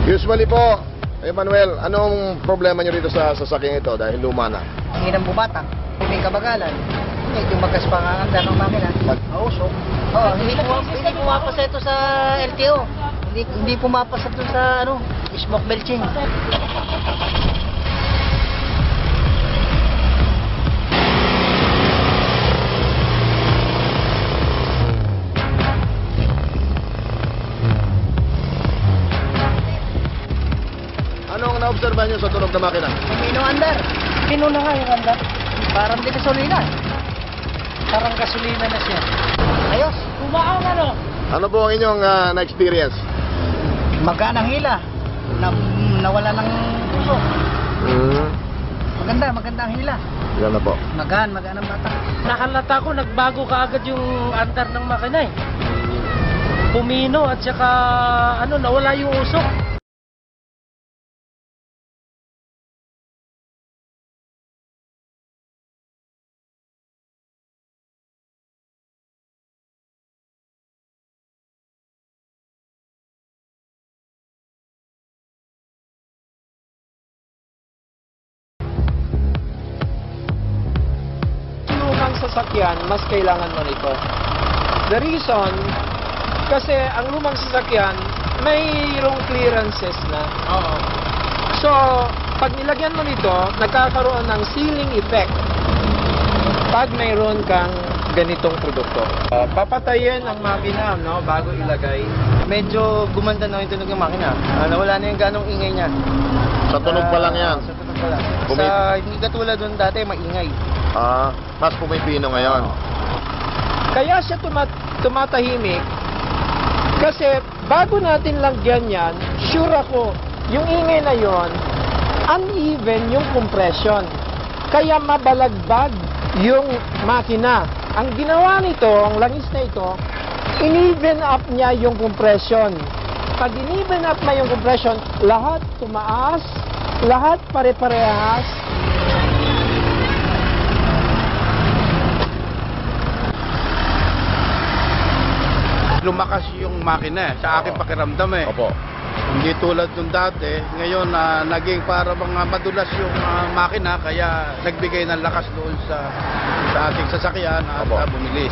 Usually po, Emmanuel, anong problema nyo rito sa sasakyan ito dahil luma na? Ang hinang bumatak, may kabagalan, medyo magas pa nga ang ng makina. Mausok. Oo, hindi pumapasa ito sa LTO. Hindi pumapasa ito sa smoke belching. Anong na-observe nyo sa tunog ng makina? Pino andar. Pino na nga yung andar. Parang di gasolina. Parang gasolina na siya. Ayos. Kumaan Ano po ang inyong na-experience? Magaan ang hila. Nawala ng puso. Maganda ang hila. Yan na po. Magaan ang bata. Nakalata ko, nagbago kaagad yung andar ng makina eh. Pumino at saka nawala yung usok. Lumang sasakyan, mas kailangan mo nito. The reason, kasi ang lumang sasakyan, mayroong clearances na. Oo. So, pag nilagyan mo nito, nagkakaroon ng ceiling effect pag mayroon kang ganitong produkto. Papatayin ang makina, bago ilagay. Medyo gumanda na yung tunog ng makina. Nawala na yung ganong ingay niya. Sa tunog pa lang yan. Sa tunog pa lang. Bumi- Hindi katulad doon dati, maingay. Mas pumipino ngayon. Kaya siya tumatahimik kasi bago natin lagyan yan, sure ako, yung ingay na yon, uneven yung compression. Kaya mabalagbag yung makina. Ang ginawa nito, ang langis na ito, in-even up niya yung compression. Pag in-even up na yung compression, lahat tumaas, lahat pare-parehas. Lumakas yung makina sa aking pakiramdam eh. Opo. Hindi tulad nung dati, ngayon naging para mga madulas yung makina kaya nagbigay ng lakas doon sa ating sasakyan at Opo. bumilis.